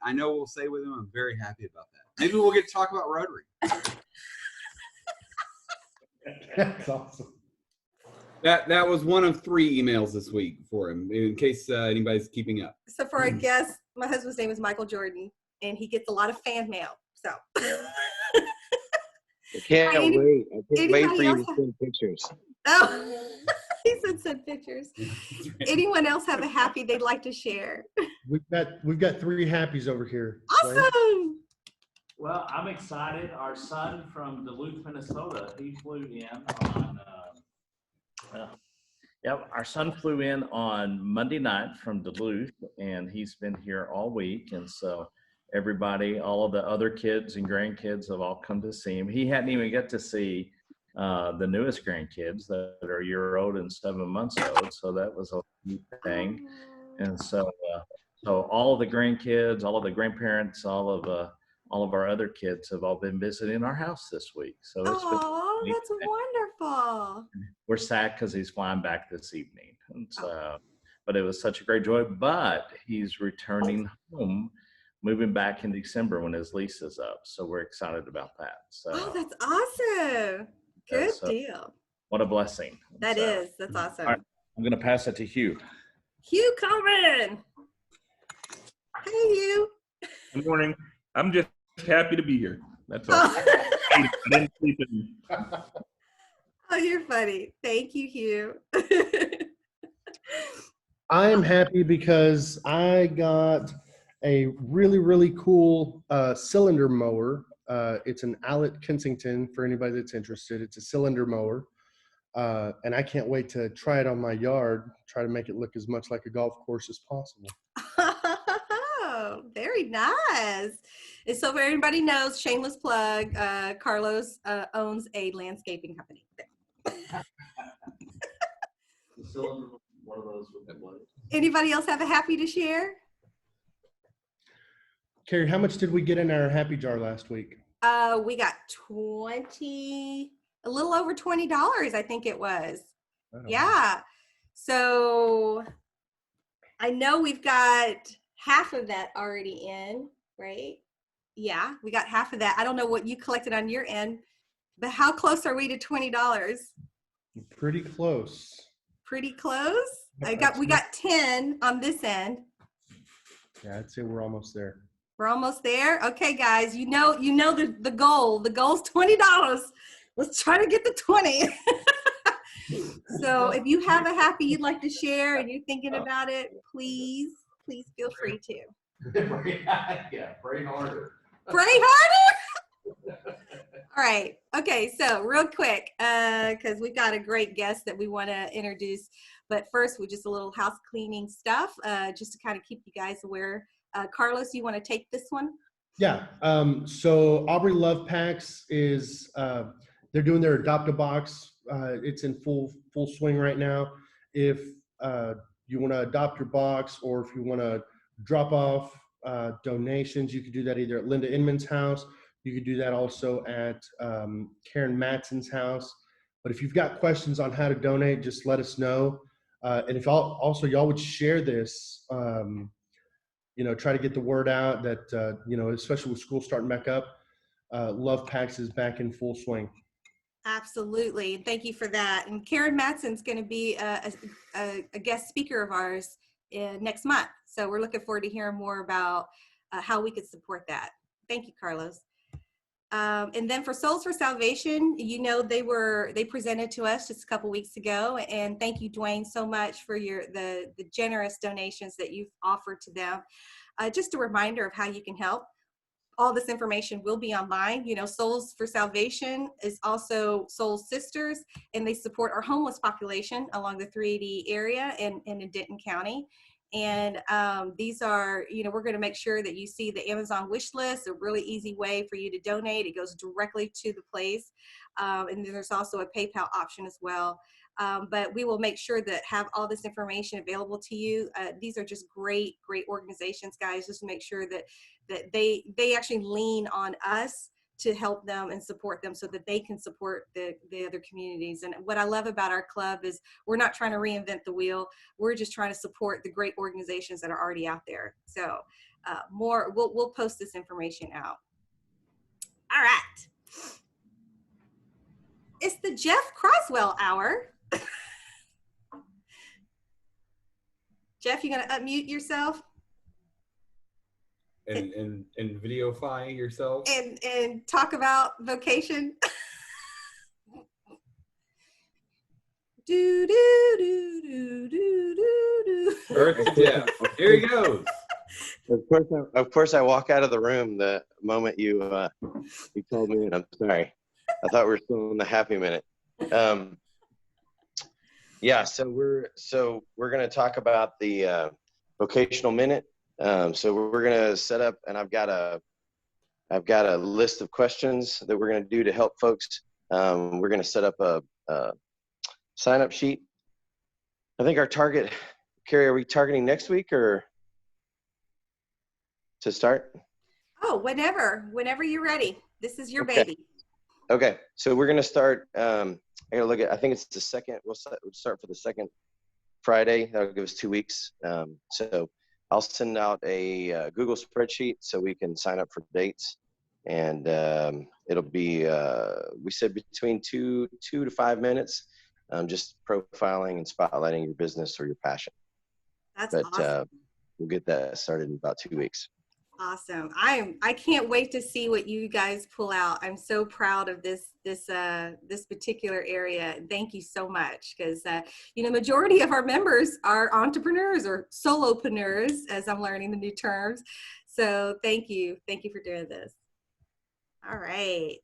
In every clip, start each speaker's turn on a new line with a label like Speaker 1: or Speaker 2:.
Speaker 1: I know we'll stay with him. I'm very happy about that. Maybe we'll get to talk about Rotary.
Speaker 2: That's awesome.
Speaker 1: That was one of 3 emails this week for him, in case anybody's keeping up.
Speaker 3: So for our guest, my husband's name is Michael Jordan, and he gets a lot of fan mail. So
Speaker 4: I can't wait. I can't wait for you to send pictures.
Speaker 3: Oh, he said send pictures. Anyone else have a happy they'd like to share?
Speaker 2: We've got 3 happies over here.
Speaker 3: Awesome.
Speaker 5: Well, I'm excited. Our son from Duluth, Minnesota, he flew in on, our son flew in on Monday night from Duluth, and he's been here all week. And so everybody, all of the other kids and grandkids have all come to see him. He hadn't even got to see the newest grandkids that are a year old and 7 months old. So that was a neat thing. And so, so all of the grandkids, all of the grandparents, all of our other kids have all been visiting our house this week. So it's been
Speaker 3: that's wonderful.
Speaker 5: We're sad because he's flying back this evening. And so, but it was such a great joy. But he's returning home, moving back in December when his lease is up. So we're excited about that. So
Speaker 3: that's awesome. Good deal.
Speaker 5: What a blessing.
Speaker 3: That is. That's awesome.
Speaker 5: All right, I'm going to pass it to Hugh.
Speaker 3: Hugh Coleman. Hey, Hugh.
Speaker 6: Good morning. I'm just happy to be here. That's all. I didn't sleep in.
Speaker 3: Oh, you're funny. Thank you, Hugh.
Speaker 2: I am happy because I got a really, really cool cylinder mower. It's an Allett Kensington for anybody that's interested. It's a cylinder mower. And I can't wait to try it on my yard, try to make it look as much like a golf course as possible.
Speaker 3: Oh, very nice. And so for everybody knows, shameless plug, Carlos owns a landscaping company.
Speaker 5: One of those with the blood.
Speaker 3: Anybody else have a happy to share?
Speaker 2: Carrie, how much did we get in our happy jar last week?
Speaker 3: We got a little over $20, I think it was. Yeah. So I know we've got half of that already in, right? Yeah, we got half of that. I don't know what you collected on your end, but how close are we to $20?
Speaker 2: Pretty close.
Speaker 3: Pretty close? We got 10 on this end.
Speaker 2: Yeah, I'd say we're almost there.
Speaker 3: We're almost there. Okay, guys, you know the goal. The goal is $20. Let's try to get to 20. So if you have a happy you'd like to share and you're thinking about it, please feel free to.
Speaker 5: Yeah, pray harder.
Speaker 3: Pray harder? All right. Okay, so real quick, because we've got a great guest that we want to introduce. But first, with just a little house cleaning stuff, just to kind of keep you guys aware. Carlos, you want to take this one?
Speaker 2: Yeah. So Aubrey Love Packs is they're doing their Adopt-A-Box. It's in full swing right now. If you want to adopt your box, or if you want to drop off donations, you could do that either at Linda Inman's house. You could do that also at Karen Matson's house. But if you've got questions on how to donate, just let us know. And if y'all would share this, try to get the word out that, especially with school starting back up, Love Packs is back in full swing.
Speaker 3: Absolutely. And thank you for that. And Karen Matson's going to be a guest speaker of ours next month. So we're looking forward to hearing more about how we could support that. Thank you, Carlos. And then for Souls for Salvation, they presented to us just a couple weeks ago, and thank you, Dwayne, so much for the generous donations that you've offered to them. Just a reminder of how you can help. All this information will be online. Souls for Salvation is also Soul Sisters, and they support our homeless population along the 380 area and in Denton County. And these are, we're going to make sure that you see the Amazon wish list, a really easy way for you to donate. It goes directly to the place. And then there's also a PayPal option as well. But we will make sure that have all this information available to you. These are just great organizations, guys, just to make sure that they actually lean on us to help them and support them so that they can support the other communities. And what I love about our club is we're not trying to reinvent the wheel. We're just trying to support the great organizations that are already out there. So we'll post this information out. All right. It's the Jeff Croswell hour. Jeff, you gonna unmute yourself?
Speaker 1: And videofy yourself?
Speaker 3: And talk about vocation? Do, do, do, do, do, do, do.
Speaker 1: Earth to Jeff. Here he goes.
Speaker 4: Of course, I walk out of the room the moment you told me, and I'm sorry. I thought we were still in the happy minute. Yeah, so we're going to talk about the vocational minute. So we're going to set up, and I've got a list of questions that we're going to do to help folks. We're going to set up a sign-up sheet. I think our target, Carrie, are we targeting next week or to start?
Speaker 3: Oh, whenever you're ready. This is your
Speaker 4: Okay.
Speaker 3: baby.
Speaker 4: Okay, so we're going to start. I gotta look at. I think it's the second. We'll start for the second Friday. That'll give us 2 weeks. So I'll send out a Google spreadsheet so we can sign up for dates, and it'll be we said between 2 to 5 minutes, just profiling and spotlighting your business or your passion.
Speaker 3: That's
Speaker 4: But
Speaker 3: awesome.
Speaker 4: we'll get that started in about 2 weeks.
Speaker 3: Awesome. I can't wait to see what you guys pull out. I'm so proud of this particular area. Thank you so much, because majority of our members are entrepreneurs or solopreneurs, as I'm learning the new terms. So thank you for doing this. All right,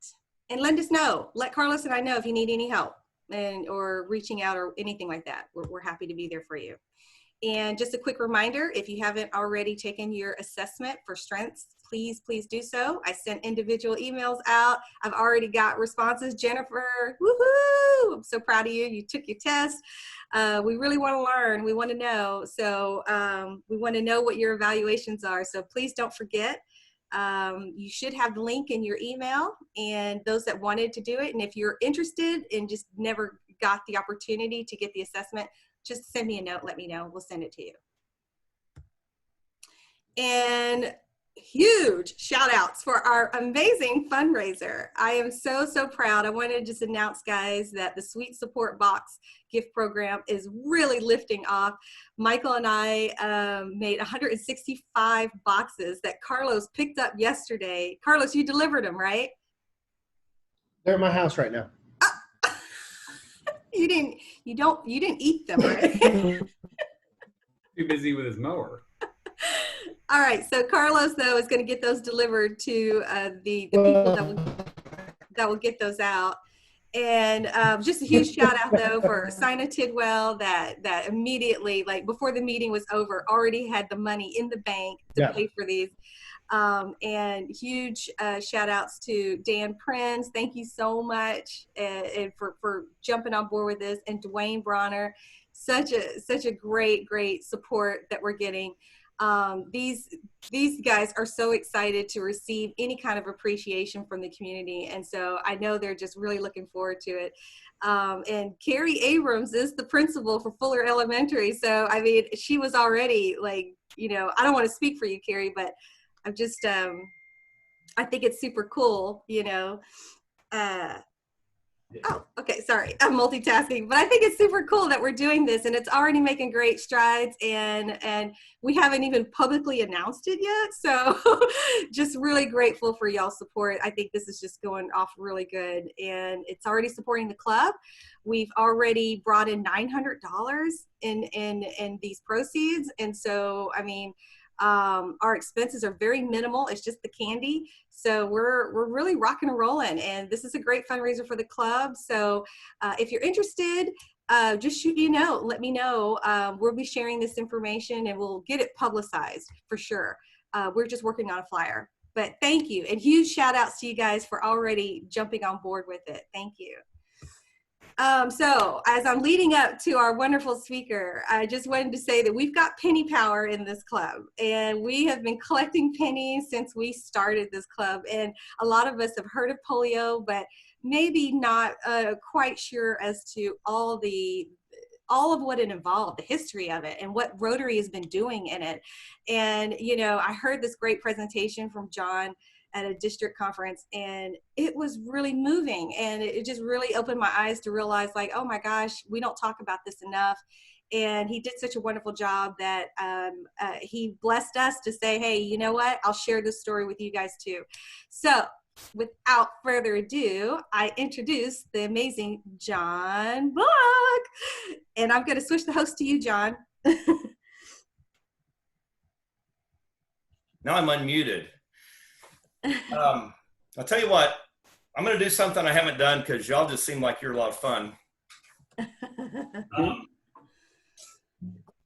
Speaker 3: and let Carlos and I know if you need any help or reaching out or anything like that. We're happy to be there for you. And just a quick reminder, if you haven't already taken your assessment for strengths, please do so. I sent individual emails out. I've already got responses. Jennifer, woohoo! I'm so proud of you. You took your test. We really want to learn. We want to know. So we want to know what your evaluations are. So please don't forget. You should have the link in your email, and those that wanted to do it. And if you're interested and just never got the opportunity to get the assessment, just send me a note, let me know, we'll send it to you. And huge shout outs for our amazing fundraiser. I am so proud. I wanted to just announce, guys, that the Sweet Support Box gift program is really lifting off. Michael and I made 165 boxes that Carlos picked up yesterday. Carlos, you delivered them, right?
Speaker 2: They're at my house right now.
Speaker 3: You didn't eat them, right?
Speaker 1: Too busy with his mower.
Speaker 3: All right, so Carlos, though, is going to get those delivered to the people that will get those out. And just a huge shout out, though, for Sina Tidwell that immediately, like before the meeting was over, already had the money in the bank to pay for these. And huge shout outs to Dan Prinz. Thank you so much and for jumping on board with this. And Dwayne Bronner, such a great support that we're getting. These guys are so excited to receive any kind of appreciation from the community. And so I know they're just really looking forward to it. And Carrie Abrams is the principal for Fuller Elementary. So, I mean, she was already like, I don't want to speak for you, Carrie, but I'm just, I think it's super cool, Oh, okay, sorry, I'm multitasking, but I think it's super cool that we're doing this, and it's already making great strides, and we haven't even publicly announced it yet, so just really grateful for y'all's support. I think this is just going off really good, and it's already supporting the club. We've already brought in $900 in these proceeds, and so, I mean, our expenses are very minimal. It's just the candy. So we're really rocking and rolling, and this is a great fundraiser for the club. So if you're interested, just shoot me a note. Let me know. We'll be sharing this information, and we'll get it publicized for sure. We're just working on a flyer. But thank you, and huge shout outs to you guys for already jumping on board with it. Thank you. So as I'm leading up to our wonderful speaker, I just wanted to say that we've got penny power in this club, and we have been collecting pennies since we started this club. And a lot of us have heard of polio, but maybe not quite sure as to all of what it involved, the history of it, and what Rotary has been doing in it. And, you know, I heard this great presentation from John at a district conference, and it was really moving, and it just really opened my eyes to realize, like, oh my gosh, we don't talk about this enough. And he did such a wonderful job that he blessed us to say, hey, you know what, I'll share this story with you guys too. So without further ado, I introduce the amazing Jon Bullock, and I'm going to switch the host to you, John.
Speaker 7: Now I'm unmuted. I'll tell you what, I'm going to do something I haven't done because y'all just seem like you're a lot of fun.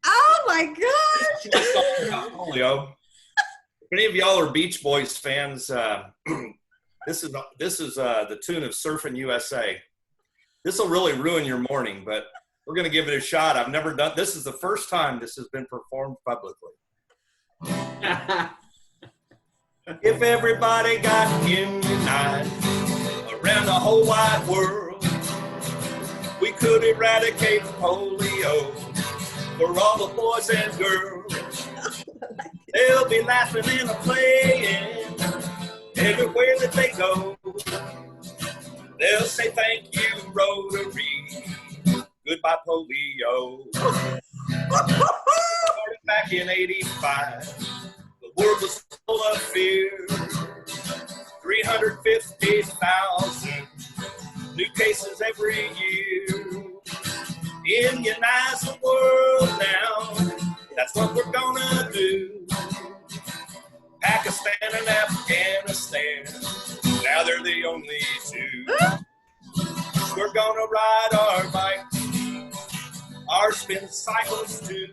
Speaker 3: Oh my gosh!
Speaker 7: Polio. If any of y'all are Beach Boys fans, this is the tune of Surfing USA. This will really ruin your morning, but we're going to give it a shot. I've never done. This is the first time this has been performed publicly. If everybody got immunized around the whole wide world, we could eradicate polio for all the boys and girls. They'll be laughing and playing everywhere that they go. They'll say thank you, Rotary, goodbye polio. Started back in '85. The world was full of fear. 350,000 new cases every year. Immunize the world now. That's what we're gonna do. Pakistan and Afghanistan, now they're the only two. We're gonna ride our bikes, our spin cycles too.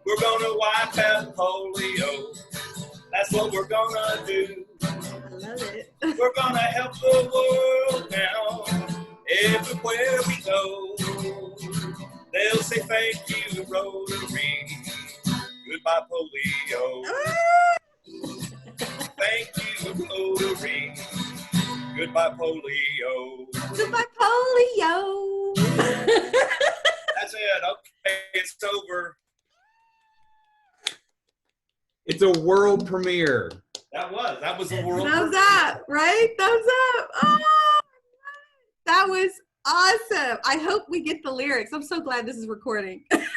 Speaker 7: We're gonna wipe out polio. That's what we're gonna do.
Speaker 3: I love it.
Speaker 7: We're gonna help the world now. Everywhere we go, they'll say thank you, Rotary. Goodbye, polio. Thank you, Rotary. Goodbye, polio.
Speaker 3: Goodbye, polio.
Speaker 7: That's it. Okay, it's over.
Speaker 1: It's a world premiere.
Speaker 7: That was a world.
Speaker 3: Thumbs up, right? Thumbs up. Oh, that was awesome. I hope we get the lyrics. I'm so glad this is recording.
Speaker 7: God,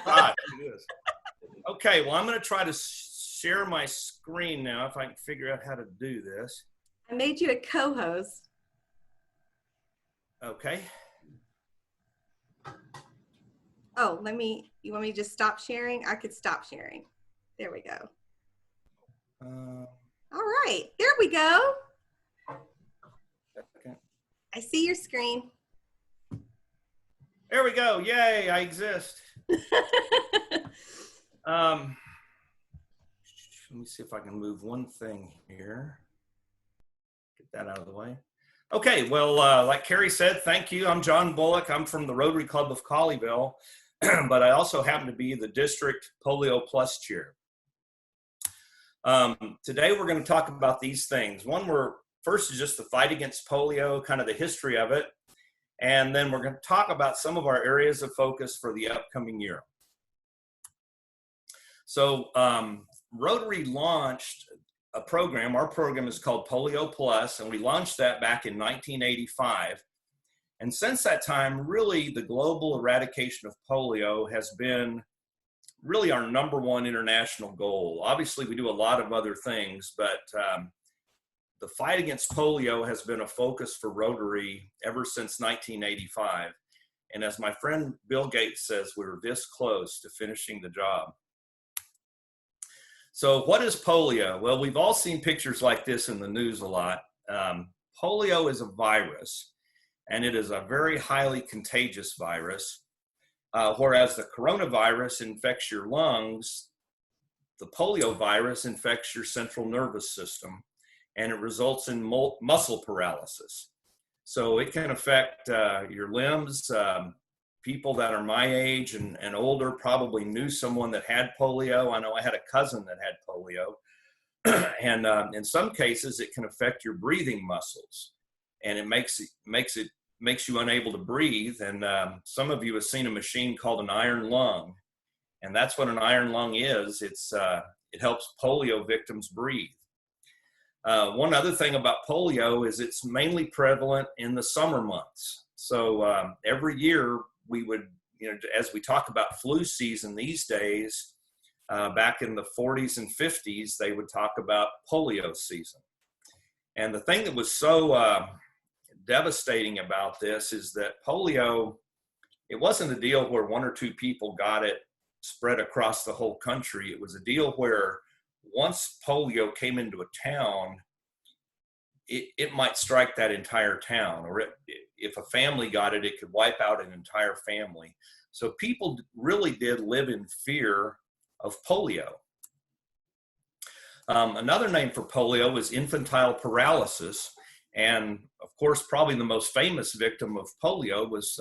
Speaker 7: it is. Okay, well, I'm going to try to share my screen now if I can figure out how to do this.
Speaker 3: I made you a co-host.
Speaker 7: Okay.
Speaker 3: Oh, you want me to just stop sharing? I could stop sharing. There we go. All right, there we go.
Speaker 7: Okay.
Speaker 3: I see your screen.
Speaker 7: There we go. Yay, I exist. Let me see if I can move one thing here. Get that out of the way. Okay, well, like Carrie said, thank you. I'm Jon Bullock. I'm from the Rotary Club of Colleyville, but I also happen to be the District Polio Plus Chair. Today we're going to talk about these things. First is just the fight against polio, kind of the history of it. And then we're going to talk about some of our areas of focus for the upcoming year. So Rotary launched a program. Our program is called Polio Plus, and we launched that back in 1985. And since that time, really the global eradication of polio has been really our #1 international goal. Obviously, we do a lot of other things, but the fight against polio has been a focus for Rotary ever since 1985. And as my friend Bill Gates says, we were this close to finishing the job. So what is polio? Well, we've all seen pictures like this in the news a lot. Polio is a virus, and it is a very highly contagious virus. Whereas the coronavirus infects your lungs, the polio virus infects your central nervous system, and it results in muscle paralysis. So it can affect your limbs. People that are my age and older probably knew someone that had polio. I know I had a cousin that had polio. And in some cases, it can affect your breathing muscles, and it makes you unable to breathe. And some of you have seen a machine called an iron lung, and that's what an iron lung is. It helps polio victims breathe. One other thing about polio is it's mainly prevalent in the summer months. So every year we would, as we talk about flu season these days, back in the 40s and 50s, they would talk about polio season. And the thing that was so devastating about this is that polio, it wasn't a deal where one or two people got it spread across the whole country. It was a deal where once polio came into a town, it might strike that entire town, or if a family got it, it could wipe out an entire family. So people really did live in fear of polio. Another name for polio is infantile paralysis. And of course, probably the most famous victim of polio was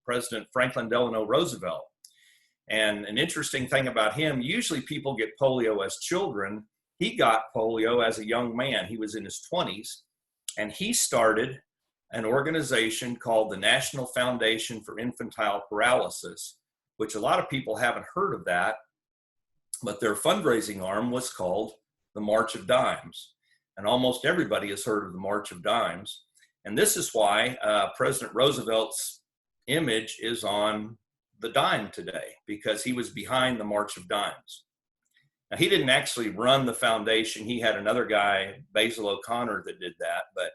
Speaker 7: President Franklin Delano Roosevelt. And an interesting thing about him, usually people get polio as children. He got polio as a young man. He was in his 20s, and he started an organization called the National Foundation for Infantile Paralysis, which a lot of people haven't heard of that, but their fundraising arm was called the March of Dimes. And almost everybody has heard of the March of Dimes. And this is why President Roosevelt's image is on the dime today, because he was behind the March of Dimes. Now, he didn't actually run the foundation. He had another guy, Basil O'Connor, that did that, but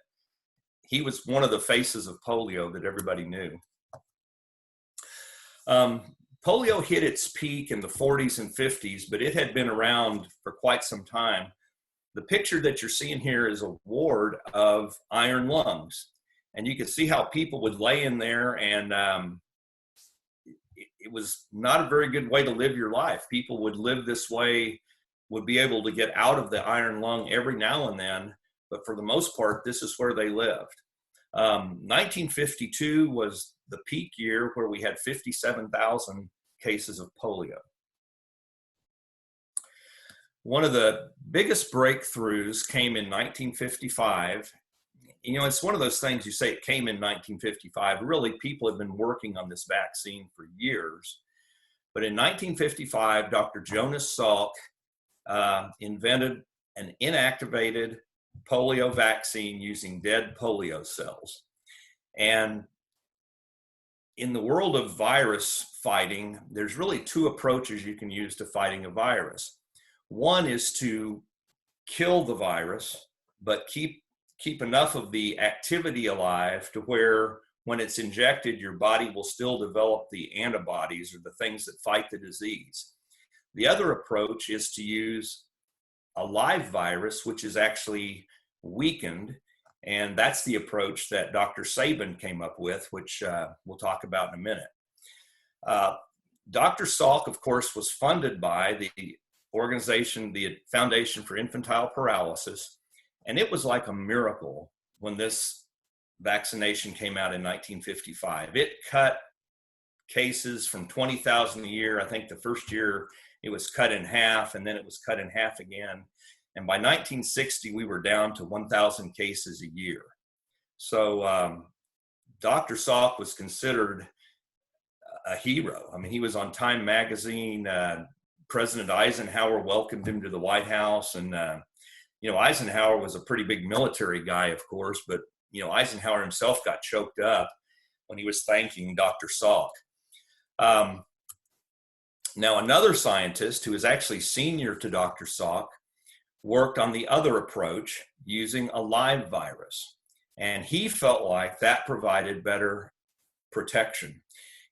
Speaker 7: he was one of the faces of polio that everybody knew. Polio hit its peak in the 40s and 50s, but it had been around for quite some time. The picture that you're seeing here is a ward of iron lungs. And you can see how people would lay in there, and it was not a very good way to live your life. People would live this way, would be able to get out of the iron lung every now and then, but for the most part, this is where they lived. 1952 was the peak year where we had 57,000 cases of polio. One of the biggest breakthroughs came in 1955. It's one of those things you say it came in 1955. Really, people have been working on this vaccine for years. But in 1955, Dr. Jonas Salk invented an inactivated polio vaccine using dead polio cells. And in the world of virus fighting, there's really two approaches you can use to fighting a virus. One is to kill the virus, but keep enough of the activity alive to where when it's injected, your body will still develop the antibodies or the things that fight the disease. The other approach is to use a live virus, which is actually weakened. And that's the approach that Dr. Sabin came up with, which we'll talk about in a minute. Dr. Salk, of course, was funded by the organization, the Foundation for Infantile Paralysis. And it was like a miracle when this vaccination came out in 1955. It cut cases from 20,000 a year. I think the first year it was cut in half, and then it was cut in half again. And by 1960, we were down to 1,000 cases a year. So Dr. Salk was considered a hero. I mean, he was on Time magazine. President Eisenhower welcomed him to the White House. And, Eisenhower was a pretty big military guy, of course, but, Eisenhower himself got choked up when he was thanking Dr. Salk. Now, another scientist who is actually senior to Dr. Salk worked on the other approach using a live virus. And he felt like that provided better protection.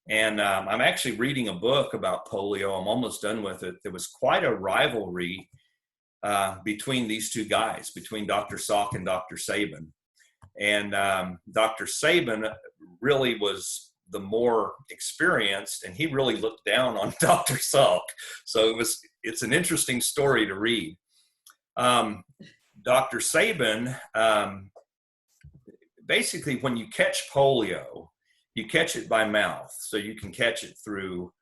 Speaker 7: And I'm actually reading a book about polio. I'm almost done with it. There was quite a rivalry between these two guys, between Dr. Salk and Dr. Sabin. And Dr. Sabin really was the more experienced, and he really looked down on Dr. Salk. So it's an interesting story to read. Dr. Sabin basically when you catch polio, you catch it by mouth. So you can catch it through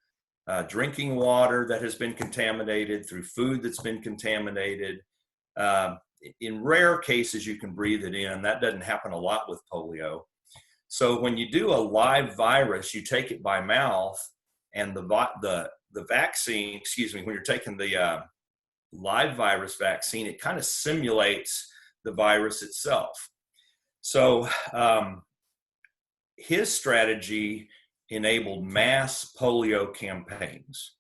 Speaker 7: drinking water that has been contaminated, through food that's been contaminated. In rare cases, you can breathe it in. That doesn't happen a lot with polio. So when you do a live virus, you take it by mouth, and the vaccine, excuse me, when you're taking the live virus vaccine, it kind of simulates the virus itself. So his strategy enabled mass polio campaigns.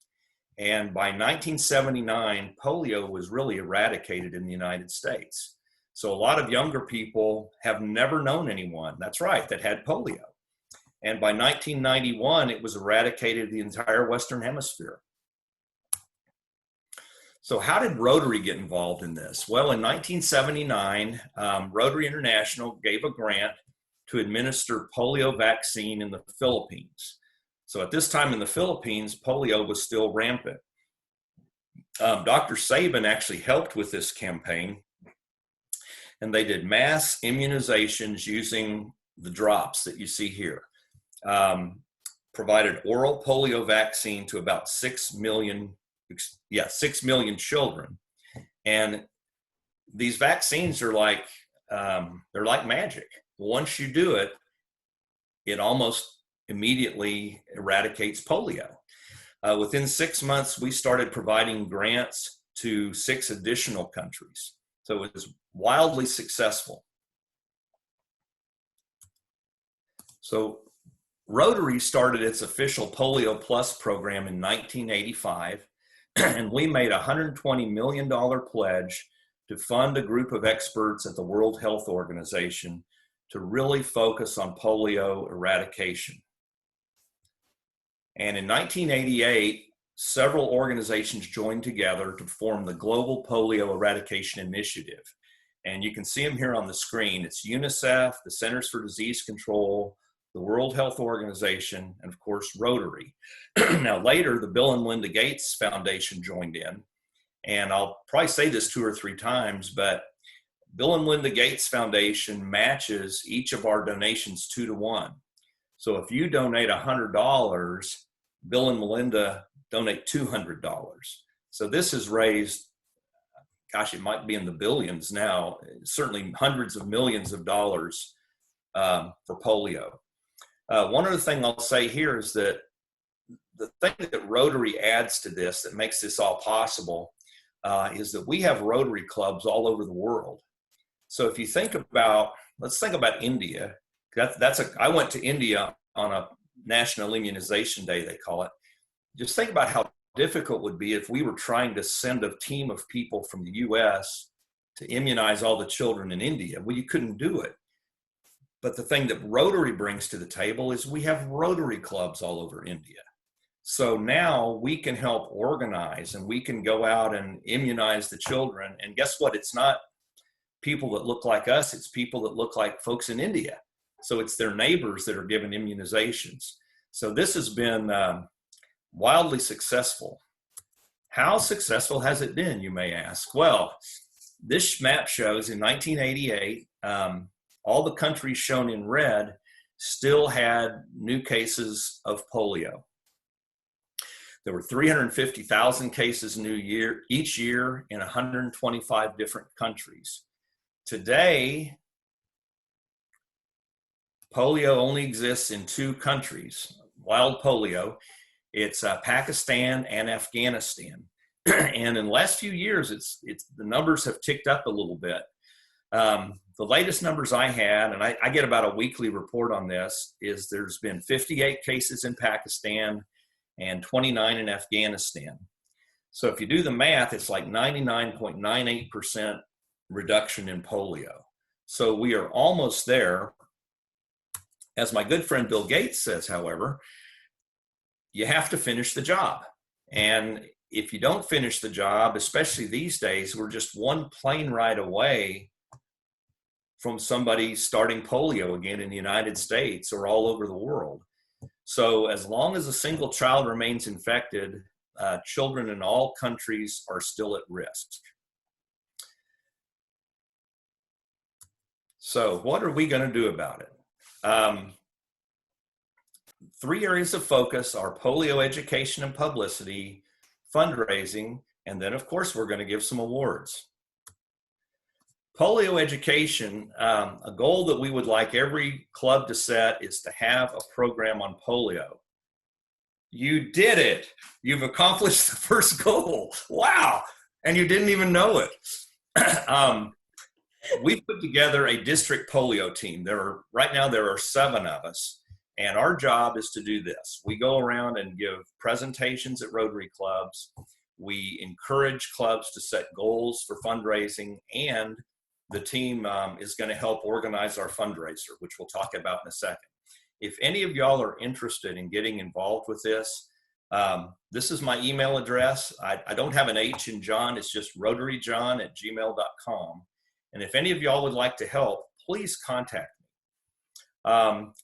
Speaker 7: And by 1979, polio was really eradicated in the United States. So a lot of younger people have never known anyone, that's right, that had polio. And by 1991, it was eradicated in the entire Western Hemisphere. So how did Rotary get involved in this? Well, in 1979, Rotary International gave a grant to administer polio vaccine in the Philippines. So at this time in the Philippines, polio was still rampant. Dr. Sabin actually helped with this campaign, and they did mass immunizations using the drops that you see here. Provided oral polio vaccine to about 6 million children. And these vaccines are like, they're like magic. Once you do it, it almost immediately eradicates polio. Within 6 months, we started providing grants to 6 additional countries. So it was wildly successful. So Rotary started its official Polio Plus program in 1985, and we made a $120 million pledge to fund a group of experts at the World Health Organization to really focus on polio eradication. And in 1988, several organizations joined together to form the Global Polio Eradication Initiative. And you can see them here on the screen. It's UNICEF, the Centers for Disease Control, the World Health Organization, and of course, Rotary. Now later, the Bill and Melinda Gates Foundation joined in. And I'll probably say this 2 or 3 times, but Bill and Melinda Gates Foundation matches each of our donations 2 to 1. So if you donate $100, Bill and Melinda donate $200. So this has raised, gosh, it might be in the billions now, certainly hundreds of millions of dollars for polio. One other thing I'll say here is that the thing that Rotary adds to this that makes this all possible is that we have Rotary clubs all over the world. So if you think about, let's think about India. I went to India on a National Immunization Day, they call it. Just think about how difficult it would be if we were trying to send a team of people from the US to immunize all the children in India. Well, you couldn't do it. But the thing that Rotary brings to the table is we have Rotary clubs all over India. So now we can help organize and we can go out and immunize the children. And guess what? It's not people that look like us, it's people that look like folks in India. So it's their neighbors that are given immunizations. So this has been wildly successful. How successful has it been, you may ask? Well, this map shows in 1988, all the countries shown in red still had new cases of polio. There were 350,000 cases each year in 125 different countries. Today, polio only exists in 2 countries, wild polio. It's Pakistan and Afghanistan. And in the last few years, the numbers have ticked up a little bit. The latest numbers I had, and I get about a weekly report on this, is there's been 58 cases in Pakistan and 29 in Afghanistan. So if you do the math, it's like 99.98% reduction in polio. So we are almost there. As my good friend Bill Gates says, however, you have to finish the job. And if you don't finish the job, especially these days, we're just one plane ride away from somebody starting polio again in the United States or all over the world. So as long as a single child remains infected, children in all countries are still at risk. So what are we going to do about it? 3 areas of focus are polio education and publicity, fundraising, and then of course we're going to give some awards. Polio education, a goal that we would like every club to set is to have a program on polio. You did it. You've accomplished the first goal. Wow. And you didn't even know it. We put together a district polio team. Right now there are 7 of us, and our job is to do this. We go around and give presentations at Rotary clubs. We encourage clubs to set goals for fundraising, and the team is going to help organize our fundraiser, which we'll talk about in a second. If any of y'all are interested in getting involved with this, this is my email address. I don't have an H in John. It's just rotaryjon@gmail.com. And if any of y'all would like to help, please contact me.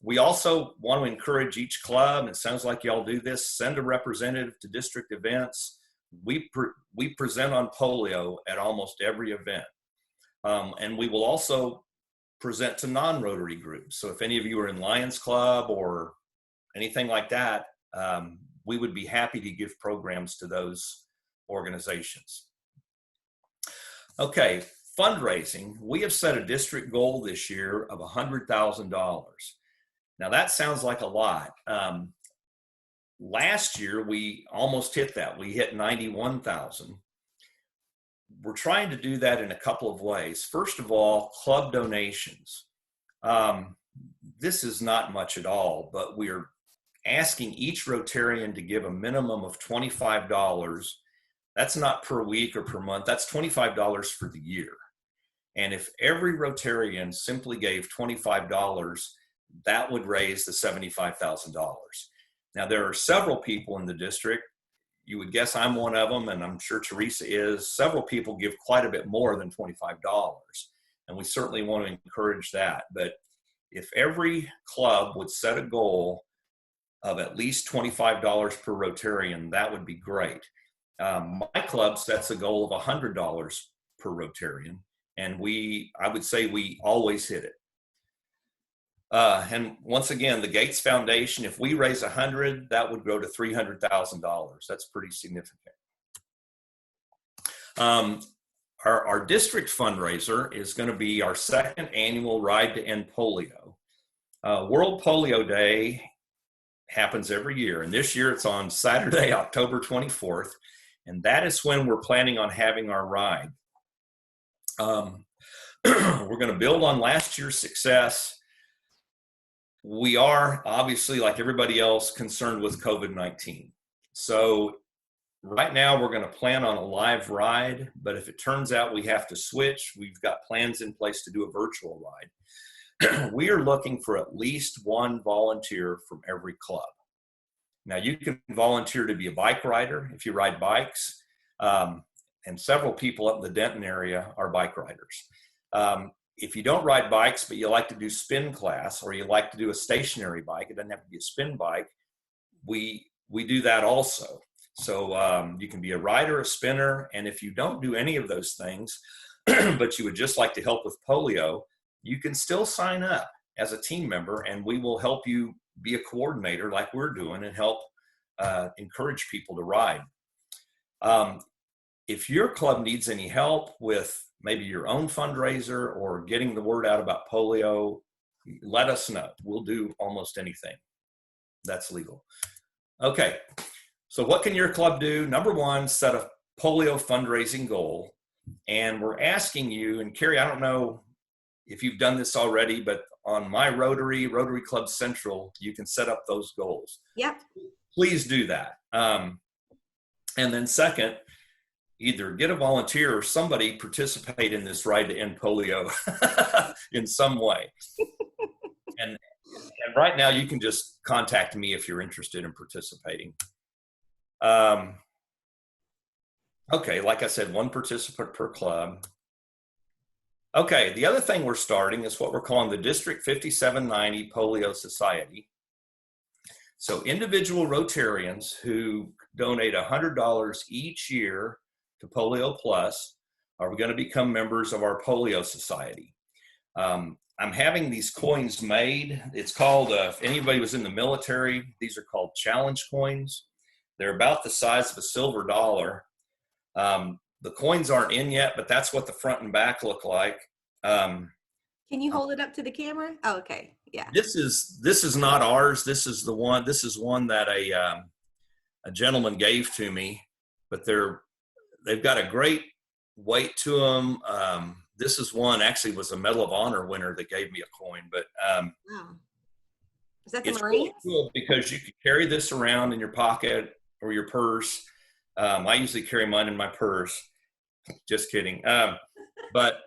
Speaker 7: We also want to encourage each club, and it sounds like y'all do this, send a representative to district events. We present on polio at almost every event. And we will also present to non-Rotary groups. So if any of you are in Lions Club or anything like that, we would be happy to give programs to those organizations. Okay, fundraising. We have set a district goal this year of $100,000. Now that sounds like a lot. Last year, we almost hit that. We hit 91,000. We're trying to do that in a couple of ways. First of all, club donations. This is not much at all, but we're asking each Rotarian to give a minimum of $25. That's not per week or per month. That's $25 for the year. And if every Rotarian simply gave $25, that would raise the $75,000. Now, there are several people in the district. You would guess I'm one of them, and I'm sure Teresa is. Several people give quite a bit more than $25, and we certainly want to encourage that. But if every club would set a goal of at least $25 per Rotarian, that would be great. My club sets a goal of $100 per Rotarian, and I would say we always hit it. And once again, the Gates Foundation, if we raise 100, that would grow to $300,000. That's pretty significant. Our district fundraiser is going to be our 2nd annual Ride to End Polio. World Polio Day happens every year, and this year it's on Saturday, October 24th, and that is when we're planning on having our ride. We're going to build on last year's success. We are obviously, like everybody else, concerned with COVID-19. So right now we're going to plan on a live ride, but if it turns out we have to switch, we've got plans in place to do a virtual ride. We are looking for at least 1 volunteer from every club. Now you can volunteer to be a bike rider if you ride bikes, and several people up in the Denton area are bike riders. If you don't ride bikes, but you like to do spin class, or you like to do a stationary bike, it doesn't have to be a spin bike, we do that also. So you can be a rider, a spinner, and if you don't do any of those things, but you would just like to help with polio, you can still sign up as a team member, and we will help you be a coordinator like we're doing and help encourage people to ride. If your club needs any help with maybe your own fundraiser or getting the word out about polio, let us know. We'll do almost anything that's legal. Okay, so what can your club do? Number 1, set a polio fundraising goal. And we're asking you, and Carrie, I don't know if you've done this already, but on my Rotary Club Central, you can set up those goals.
Speaker 3: Yep.
Speaker 7: Please do that. And then second, either get a volunteer or somebody participate in this Ride to End Polio in some way. and right now you can just contact me if you're interested in participating. Okay, like I said, 1 participant per club. Okay, the other thing we're starting is what we're calling the District 5790 Polio Society. So individual Rotarians who donate $100 each year to Polio Plus are going to become members of our Polio Society. I'm having these coins made. It's called, if anybody was in the military, these are called challenge coins. They're about the size of a silver dollar. The coins aren't in yet, but that's what the front and back look like.
Speaker 3: Can you hold it up to the camera? Oh, okay. Yeah.
Speaker 7: This is not ours. This is one that a gentleman gave to me, but they've got a great weight to them. This is one, actually was a Medal of Honor winner that gave me a coin, but
Speaker 3: Wow. Is that the
Speaker 7: it's
Speaker 3: Marines?
Speaker 7: really cool because you can carry this around in your pocket or your purse. I usually carry mine in my purse. Just kidding. But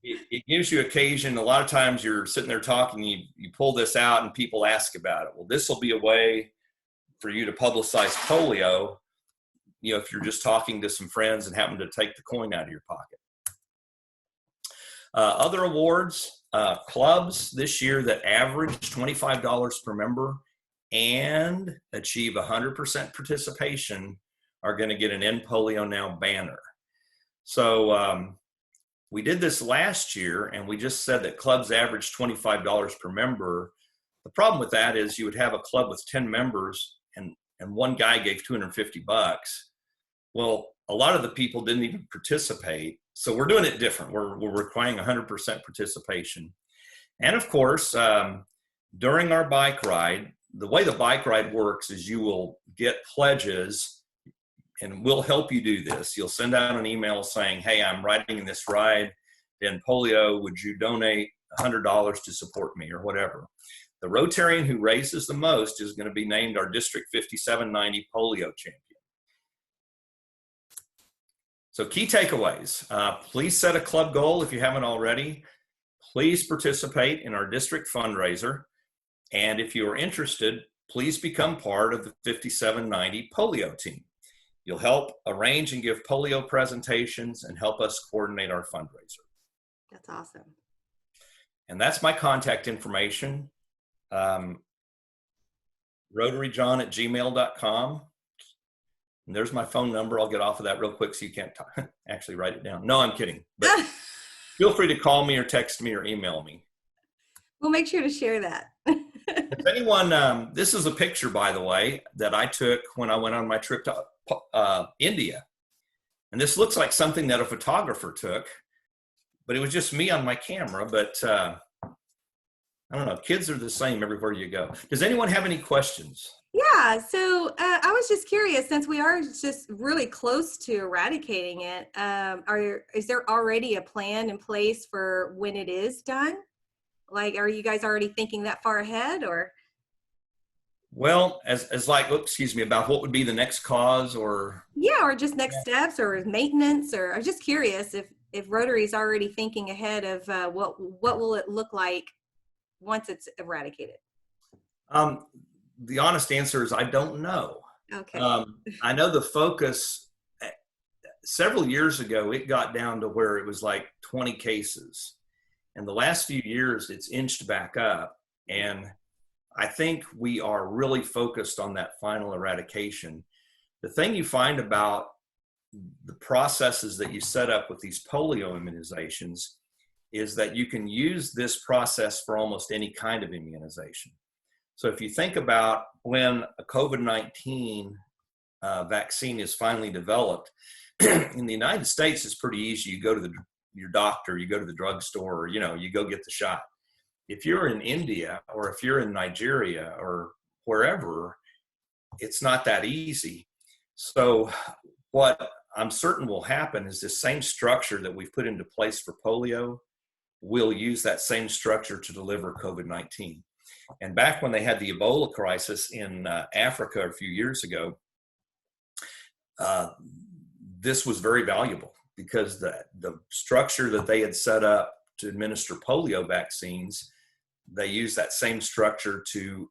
Speaker 7: it gives you occasion. A lot of times you're sitting there talking, you pull this out and people ask about it. Well, this will be a way for you to publicize polio, if you're just talking to some friends and happen to take the coin out of your pocket. Other awards, clubs this year that average $25 per member and achieve 100% participation are going to get an End Polio Now banner. So we did this last year, and we just said that clubs average $25 per member. The problem with that is you would have a club with 10 members, and one guy gave $250. Well, a lot of the people didn't even participate. So we're doing it different. We're requiring 100% participation. And of course, during our bike ride, the way the bike ride works is you will get pledges, and we'll help you do this. You'll send out an email saying, hey, I'm riding in this ride in polio. Would you donate $100 to support me or whatever? The Rotarian who raises the most is going to be named our District 5790 polio champion. So key takeaways, please set a club goal if you haven't already. Please participate in our district fundraiser. And if you are interested, please become part of the 5790 polio team. You'll help arrange and give polio presentations and help us coordinate our fundraiser.
Speaker 3: That's awesome.
Speaker 7: And that's my contact information. RotaryJon@gmail.com. And there's my phone number. I'll get off of that real quick so you can't actually write it down. No, I'm kidding. But feel free to call me or text me or email me.
Speaker 3: We'll make sure to share that.
Speaker 7: If anyone, this is a picture, by the way, that I took when I went on my trip to India. And this looks like something that a photographer took, but it was just me on my camera. But I don't know, kids are the same everywhere you go. Does anyone have any questions?
Speaker 3: Yeah, so I was just curious, since we are just really close to eradicating it, is there already a plan in place for when it is done? Like, are you guys already thinking that far ahead, or?
Speaker 7: Well, as like, excuse me, about what would be the next cause, or?
Speaker 3: Yeah, or just next steps, or maintenance, or I'm just curious if Rotary is already thinking ahead of what will it look like once it's eradicated.
Speaker 7: The honest answer is I don't know.
Speaker 3: Okay.
Speaker 7: I know the focus, several years ago, it got down to where it was like 20 cases. And the last few years, it's inched back up. And I think we are really focused on that final eradication. The thing you find about the processes that you set up with these polio immunizations is that you can use this process for almost any kind of immunization. So if you think about when a COVID-19 vaccine is finally developed, in the United States, it's pretty easy. You go to your doctor, you go to the drugstore, or, you go get the shot. If you're in India, or if you're in Nigeria, or wherever, it's not that easy. So what I'm certain will happen is the same structure that we've put into place for polio, we'll use that same structure to deliver COVID-19. And back when they had the Ebola crisis in Africa a few years ago, this was very valuable because the structure that they had set up to administer polio vaccines, they used that same structure to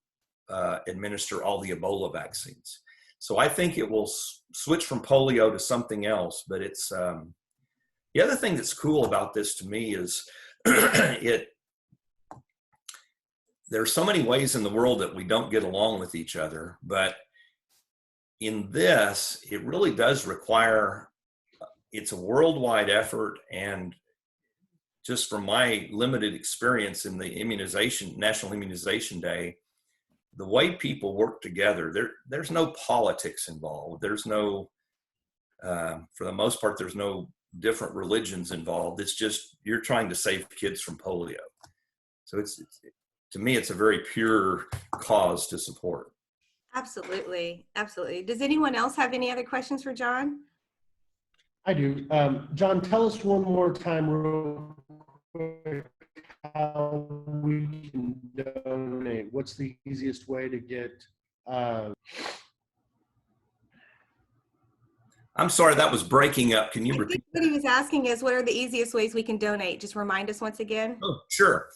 Speaker 7: administer all the Ebola vaccines. So I think it will switch from polio to something else. But it's the other thing that's cool about this to me is there's so many ways in the world that we don't get along with each other, but in this, it really does require, it's a worldwide effort, and just from my limited experience in the National Immunization Day, the way people work together, there's no politics involved. There's no, for the most part, there's no different religions involved. It's just, you're trying to save kids from polio. So to me, it's a very pure cause to support.
Speaker 3: Absolutely. Absolutely. Does anyone else have any other questions for Jon?
Speaker 2: I do. Jon, tell us one more time real quick how we can donate. What's the easiest way to get?
Speaker 7: I'm sorry, that was breaking up. Can you
Speaker 3: I
Speaker 7: repeat?
Speaker 3: think what he was asking is, what are the easiest ways we can donate? Just remind us once again.
Speaker 7: Oh, sure.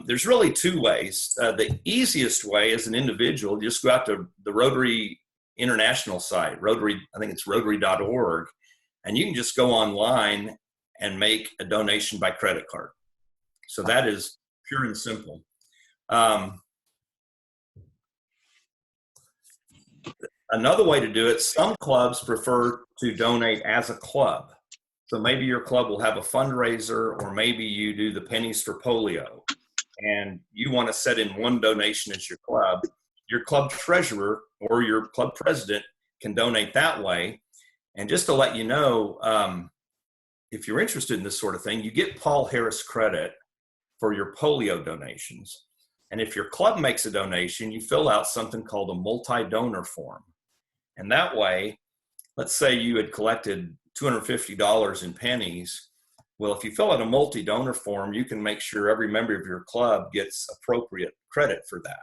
Speaker 7: There's really two ways. The easiest way as an individual, you just go out to the Rotary International site, Rotary, I think it's rotary.org, and you can just go online and make a donation by credit card. So that is pure and simple. Another way to do it, some clubs prefer to donate as a club. So maybe your club will have a fundraiser, or maybe you do the pennies for polio, and you want to set in one donation as your club. Your club treasurer or your club president can donate that way. And just to let you know, if you're interested in this sort of thing, you get Paul Harris credit for your polio donations. And if your club makes a donation, you fill out something called a multi-donor form. And that way, let's say you had collected $250 in pennies. Well, if you fill out a multi-donor form, you can make sure every member of your club gets appropriate credit for that.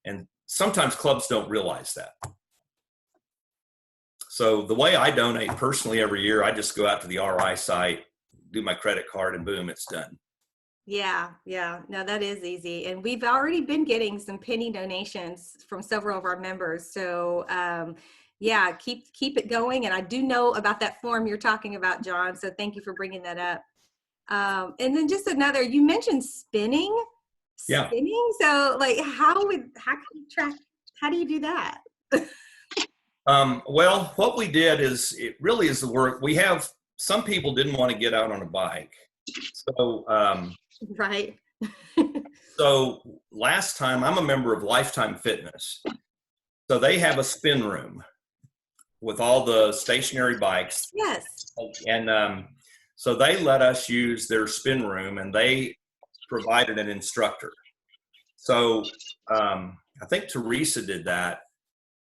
Speaker 7: And sometimes clubs don't realize that. So the way I donate personally every year, I just go out to the RI site, do my credit card, and boom, it's done.
Speaker 3: Yeah, no, that is easy. And we've already been getting some penny donations from several of our members. So yeah, keep it going. And I do know about that form you're talking about, Jon. So thank you for bringing that up. And then just another, you mentioned spinning.
Speaker 7: Yeah.
Speaker 3: Spinning. So like, how can you track, how do you do that?
Speaker 7: Well, what we did is, it really is the work. We have, some people didn't want to get out on a bike. So,
Speaker 3: right.
Speaker 7: So last time, I'm a member of Lifetime Fitness. So they have a spin room with all the stationary bikes.
Speaker 3: Yes.
Speaker 7: And so they let us use their spin room, and they provided an instructor. So I think Teresa did that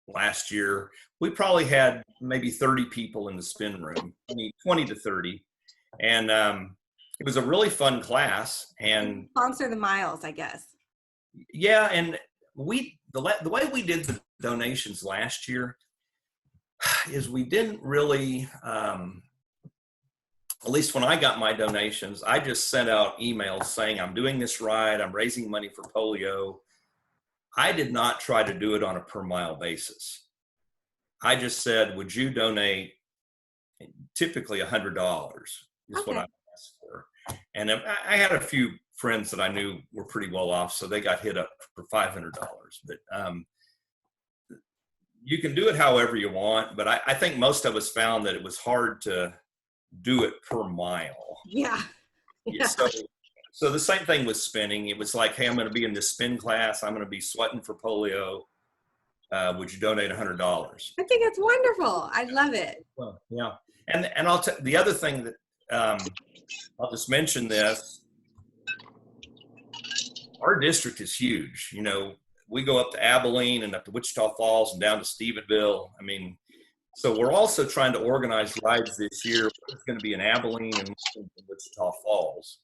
Speaker 7: last year. We probably had maybe 30 people in the spin room, 20 to 30. And it was a really fun class. And
Speaker 3: sponsor the miles, I guess.
Speaker 7: Yeah, and the way we did the donations last year is we didn't really, at least when I got my donations, I just sent out emails saying, I'm doing this right, I'm raising money for polio. I did not try to do it on a per mile basis. I just said, would you donate typically $100 is what I asked for. And I had a few friends that I knew were pretty well off, so they got hit up for $500. But you can do it however you want, but I think most of us found that it was hard to do it per mile.
Speaker 3: Yeah.
Speaker 7: So the same thing with spinning. It was like, hey, I'm going to be in this spin class. I'm going to be sweating for polio. Would you donate $100?
Speaker 3: I think it's wonderful. I love it.
Speaker 7: Well, yeah. And I'll tell the other thing that I'll just mention this. Our district is huge. You know, we go up to Abilene and up to Wichita Falls and down to Stephenville. I mean, so we're also trying to organize rides this year. It's going to be in Abilene and Wichita Falls.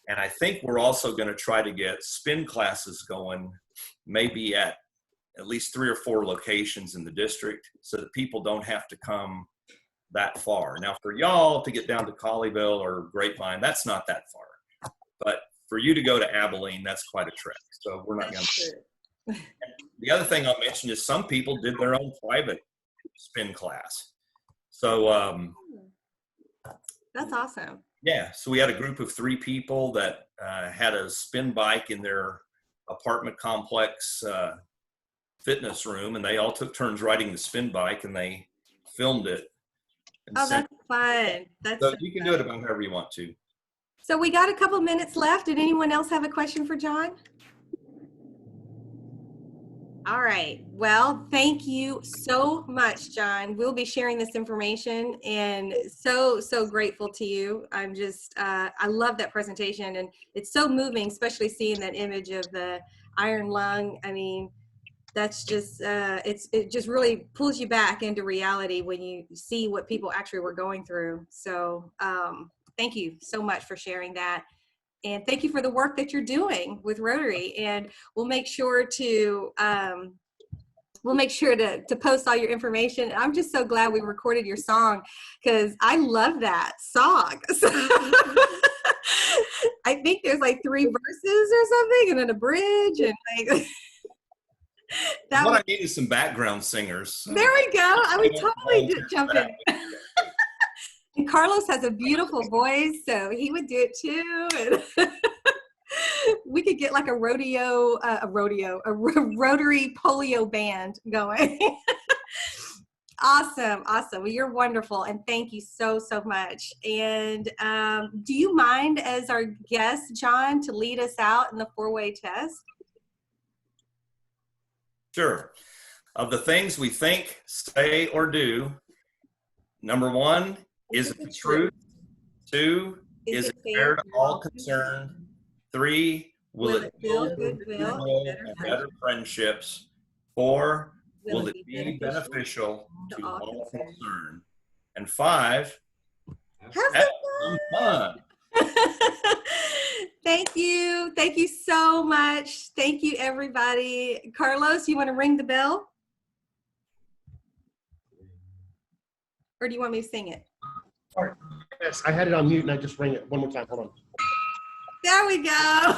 Speaker 7: And I think we're also going to try to get spin classes going, maybe at least 3 or 4 locations in the district, so that people don't have to come that far. Now, for y'all to get down to Colleyville or Grapevine, that's not that far. But for you to go to Abilene, that's quite a trek. So we're not going to. The other thing I'll mention is some people did their own private spin class. So
Speaker 3: that's awesome.
Speaker 7: Yeah, so we had a group of 3 people that had a spin bike in their apartment complex fitness room, and they all took turns riding the spin bike, and they filmed it.
Speaker 3: Oh, that's fun.
Speaker 7: So you can do it about however you want to.
Speaker 3: So we got a couple minutes left. Did anyone else have a question for Jon? All right. Well, thank you so much, Jon. We'll be sharing this information and so grateful to you. I'm just, I love that presentation and it's so moving, especially seeing that image of the iron lung. I mean, that's just, it just really pulls you back into reality when you see what people actually were going through. So thank you so much for sharing that. And thank you for the work that you're doing with Rotary. And we'll make sure to post all your information. I'm just so glad we recorded your song because I love that song. So, I think there's like 3 verses or something and then a bridge and like that
Speaker 7: What I need is some background singers.
Speaker 3: There we go. I would totally jump in. And Carlos has a beautiful voice, so he would do it too. And we could get like a Rotary Polio band going. Awesome. Well, you're wonderful. And thank you so much. And do you mind as our guest, Jon, to lead us out in the 4-way test?
Speaker 7: Sure. Of the things we think, say, or do, number 1, is it the truth? 2, is it fair to all concerned? 3, will it build goodwill and better friendships? 4, will it be beneficial to all concerned? And 5,
Speaker 3: have
Speaker 7: some fun.
Speaker 3: Thank you. Thank you so much. Thank you, everybody. Carlos, you want to ring the bell? Or do you want me to sing it?
Speaker 2: Sorry. Yes, I had it on mute and I just rang it one more time. Hold on.
Speaker 3: There we go.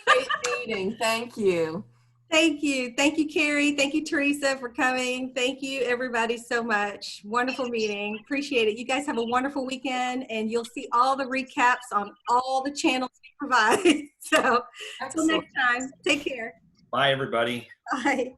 Speaker 8: Great meeting. Thank you.
Speaker 3: Thank you. Thank you, Carrie. Thank you, Teresa, for coming. Thank you, everybody, so much. Wonderful meeting. Appreciate it. You guys have a wonderful weekend, and you'll see all the recaps on all the channels we provide. So until next time, take care.
Speaker 7: Bye, everybody.
Speaker 3: Bye.